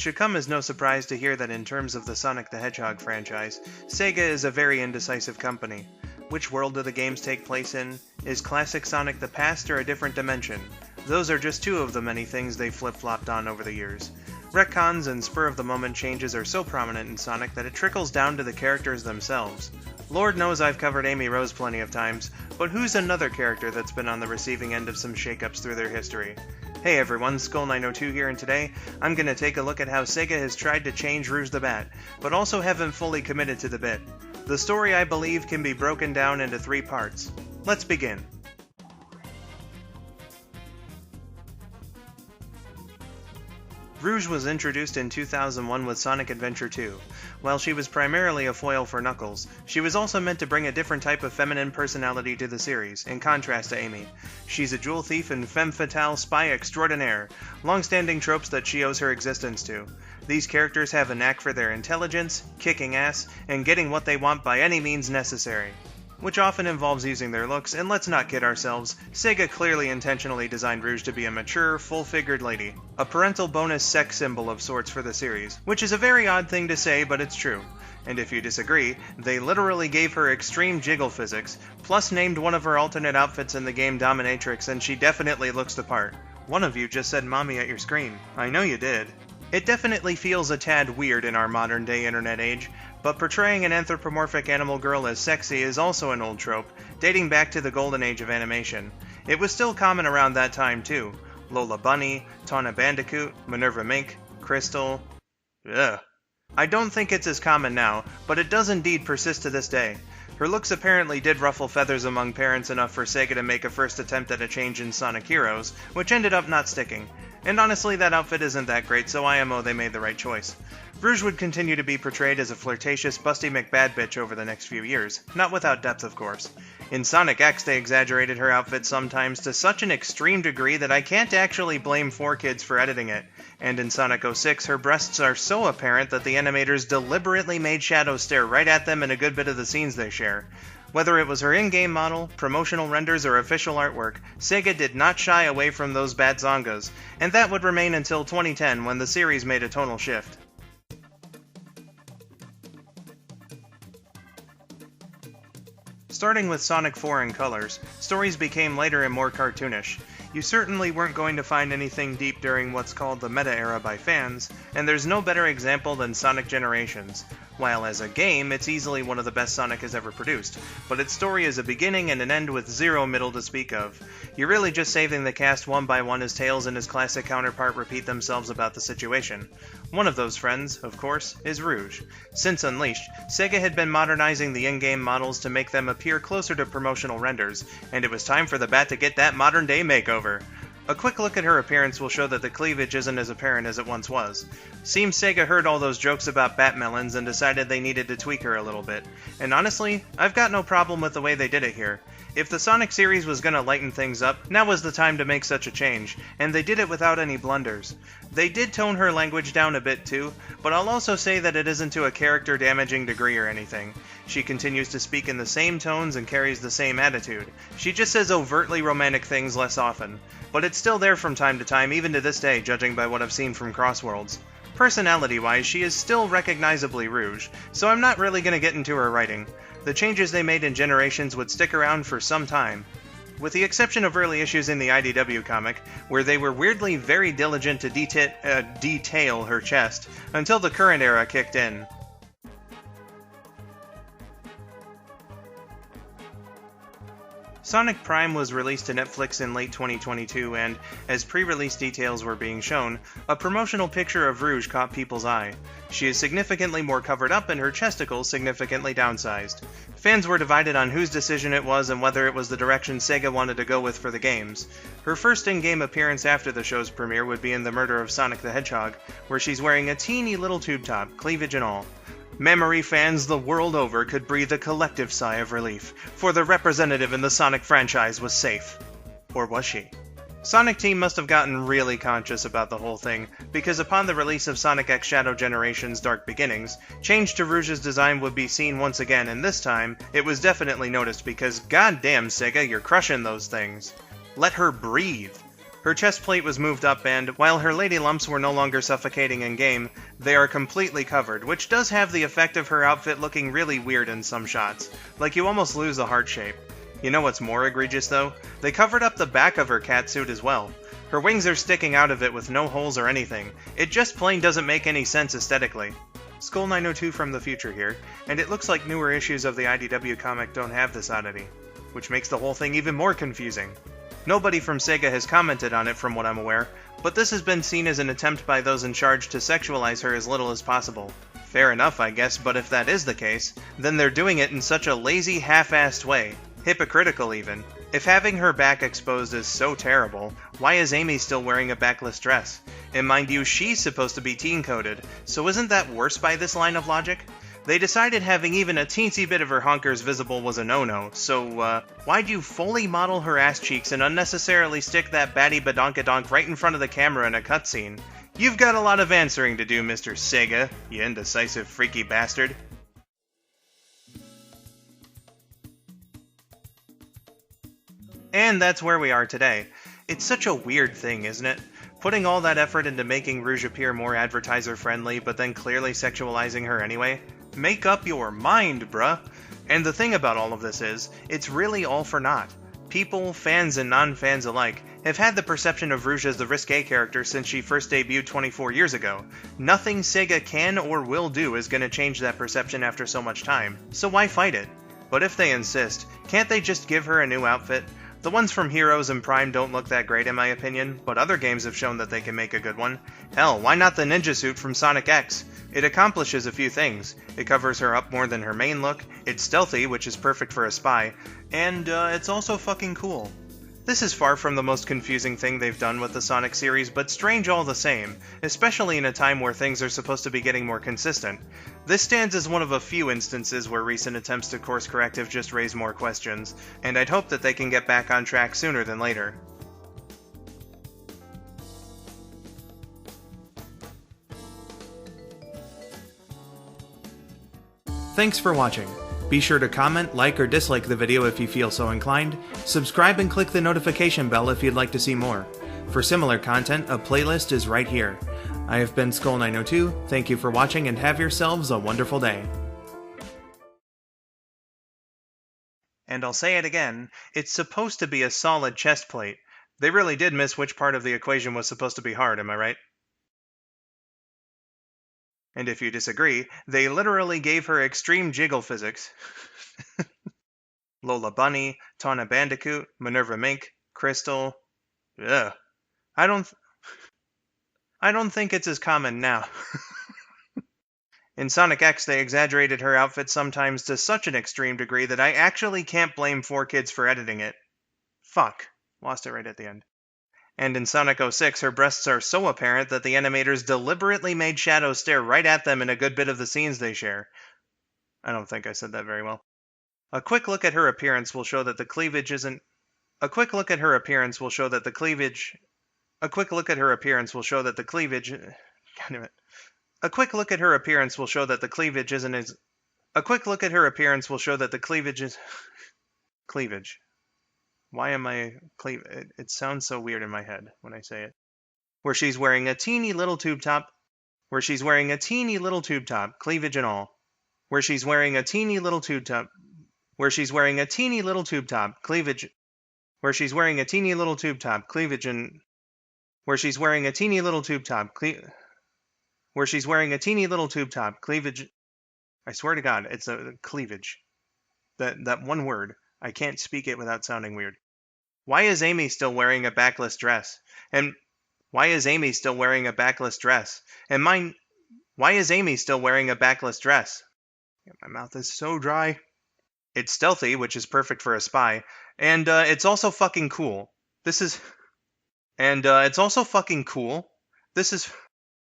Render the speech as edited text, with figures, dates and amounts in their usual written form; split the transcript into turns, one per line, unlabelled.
should come as no surprise to hear that in terms of the Sonic the Hedgehog franchise, Sega is a very indecisive company. Which world do the games take place in? Is classic Sonic the past or a different dimension? Those are just two of the many things they've flip-flopped on over the years. Retcons and spur-of-the-moment changes are so prominent in Sonic that it trickles down to the characters themselves. Lord knows I've covered Amy Rose plenty of times, but who's another character that's been on the receiving end of some shakeups through their history? Hey everyone, Skull902 here, and today I'm going to take a look at how Sega has tried to change Rouge the Bat, but also haven't fully committed to the bit. The story, I believe, can be broken down into 3 parts. Let's begin. Rouge was introduced in 2001 with Sonic Adventure 2. While she was primarily a foil for Knuckles, she was also meant to bring a different type of feminine personality to the series, in contrast to Amy. She's a jewel thief and femme fatale spy extraordinaire, long-standing tropes that she owes her existence to. These characters have a knack for their intelligence, kicking ass, and getting what they want by any means necessary. Which often involves using their looks, and let's not kid ourselves, Sega clearly intentionally designed Rouge to be a mature, full-figured lady. A parental bonus sex symbol of sorts for the series, which is a very odd thing to say, but it's true. And if you disagree, they literally gave her extreme jiggle physics, plus named one of her alternate outfits in the game Dominatrix, and she definitely looks the part. One of you just said mommy at your screen. I know you did. It definitely feels a tad weird in our modern-day internet age, but portraying an anthropomorphic animal girl as sexy is also an old trope, dating back to the golden age of animation. It was still common around that time too. Lola Bunny, Tawna Bandicoot, Minerva Mink, Crystal... Ugh. I don't think it's as common now, but it does indeed persist to this day. Her looks apparently did ruffle feathers among parents enough for Sega to make a first attempt at a change in Sonic Heroes, which ended up not sticking. And honestly, that outfit isn't that great, so IMO they made the right choice. Rouge would continue to be portrayed as a flirtatious, busty McBadbitch over the next few years, not without depth of course. In Sonic X they exaggerated her outfit sometimes to such an extreme degree that I can't actually blame 4Kids for editing it. And in Sonic 06 her breasts are so apparent that the animators deliberately made Shadow stare right at them in a good bit of the scenes they share. Whether it was her in-game model, promotional renders, or official artwork, Sega did not shy away from those bad zongas, and that would remain until 2010 when the series made a tonal shift. Starting with Sonic 4 in colors, stories became lighter and more cartoonish. You certainly weren't going to find anything deep during what's called the meta era by fans, and there's no better example than Sonic Generations. While as a game, it's easily one of the best Sonic has ever produced, but its story is a beginning and an end with zero middle to speak of. You're really just saving the cast one by one as Tails and his classic counterpart repeat themselves about the situation. One of those friends, of course, is Rouge. Since Unleashed, Sega had been modernizing the in-game models to make them appear closer to promotional renders, and it was time for the Bat to get that modern-day makeover. A quick look at her appearance will show that the cleavage isn't as apparent as it once was. Seems Sega heard all those jokes about Batmelons and decided they needed to tweak her a little bit. And honestly, I've got no problem with the way they did it here. If the Sonic series was gonna lighten things up, now was the time to make such a change, and they did it without any blunders. They did tone her language down a bit too, but I'll also say that it isn't to a character-damaging degree or anything. She continues to speak in the same tones and carries the same attitude. She just says overtly romantic things less often. But it's still there from time to time, even to this day, judging by what I've seen from CrossWorlds. Personality-wise, she is still recognizably Rouge, so I'm not really gonna get into her writing. The changes they made in Generations would stick around for some time. With the exception of early issues in the IDW comic, where they were weirdly very diligent to detail her chest, until the current era kicked in. Sonic Prime was released to Netflix in late 2022 and, as pre-release details were being shown, a promotional picture of Rouge caught people's eye. She is significantly more covered up and her chesticles significantly downsized. Fans were divided on whose decision it was and whether it was the direction Sega wanted to go with for the games. Her first in-game appearance after the show's premiere would be in The Murder of Sonic the Hedgehog, where she's wearing a teeny little tube top, cleavage and all. Memory fans the world over could breathe a collective sigh of relief, for the representative in the Sonic franchise was safe. Or was she? Sonic Team must have gotten really conscious about the whole thing, because upon the release of Sonic X Shadow Generations Dark Beginnings, change to Rouge's design would be seen once again, and this time, it was definitely noticed because goddamn Sega, you're crushing those things. Let her breathe. Her chest plate was moved up and, while her lady lumps were no longer suffocating in-game, they are completely covered, which does have the effect of her outfit looking really weird in some shots, like you almost lose the heart shape. You know what's more egregious though? They covered up the back of her catsuit as well. Her wings are sticking out of it with no holes or anything. It just plain doesn't make any sense aesthetically. Skull 902 from the future here, and it looks like newer issues of the IDW comic don't have this oddity, which makes the whole thing even more confusing. Nobody from Sega has commented on it from what I'm aware, but this has been seen as an attempt by those in charge to sexualize her as little as possible. Fair enough, I guess, but if that is the case, then they're doing it in such a lazy, half-assed way. Hypocritical, even. If having her back exposed is so terrible, why is Amy still wearing a backless dress? And mind you, she's supposed to be teen-coded, so isn't that worse by this line of logic? They decided having even a teensy bit of her honkers visible was a no-no, so, why'd you fully model her ass cheeks and unnecessarily stick that batty badonkadonk right in front of the camera in a cutscene? You've got a lot of answering to do, Mr. Sega, you indecisive freaky bastard. And that's where we are today. It's such a weird thing, isn't it? Putting all that effort into making Rouge appear more advertiser-friendly, but then clearly sexualizing her anyway? Make up your mind, bruh! And the thing about all of this is, it's really all for naught. People, fans and non-fans alike, have had the perception of Rouge as the risque character since she first debuted 24 years ago. Nothing Sega can or will do is gonna change that perception after so much time, so why fight it? But if they insist, can't they just give her a new outfit? The ones from Heroes and Prime don't look that great in my opinion, but other games have shown that they can make a good one. Hell, why not the ninja suit from Sonic X? It accomplishes a few things. It covers her up more than her main look, it's stealthy, which is perfect for a spy, and it's also fucking cool. This is far from the most confusing thing they've done with the Sonic series, but strange all the same, especially in a time where things are supposed to be getting more consistent. This stands as one of a few instances where recent attempts to course correct have just raised more questions, and I'd hope that they can get back on track sooner than later. Thanks for watching. Be sure to comment, like, or dislike the video if you feel so inclined, subscribe and click the notification bell if you'd like to see more. For similar content, a playlist is right here. I have been Skull902, thank you for watching and have yourselves a wonderful day. And I'll say it again, it's supposed to be a solid chest plate. They really did miss which part of the equation was supposed to be hard, am I right? And if you disagree, they literally gave her extreme jiggle physics. Lola Bunny, Tawna Bandicoot, Minerva Mink, Crystal. Ugh. I don't think it's as common now. In Sonic X, they exaggerated her outfit sometimes to such an extreme degree that I actually can't blame 4Kids for editing it. Fuck. Lost it right at the end. And in Sonic 06, her breasts are so apparent that the animators deliberately made Shadow stare right at them in a good bit of the scenes they share. I don't think I said that very well. A quick look at her appearance will show that the cleavage isn't... A quick look at her appearance will show that the cleavage... A quick look at her appearance will show that the cleavage... God damn it. A quick look at her appearance will show that the cleavage isn't as... A quick look at her appearance will show that the cleavage is... Cleavage. Why am I... It sounds so weird in my head when I say it. Where she's wearing a teeny little tube top. Where she's wearing a teeny little tube top, cleavage and all. Where she's wearing a teeny little tube top. Where she's wearing a teeny little tube top, cleavage. Where she's wearing a teeny little tube top, cleavage and... Where she's wearing a teeny little tube top, Where she's wearing a teeny little tube top, cleavage... I swear to God, it's a cleavage. That one word. I can't speak it without sounding weird. Why is Amy still wearing a backless dress? And why is Amy still wearing a backless dress? And mine... Why is Amy still wearing a backless dress? My mouth is so dry. It's stealthy, which is perfect for a spy. And, it's also fucking cool. It's also fucking cool. This is...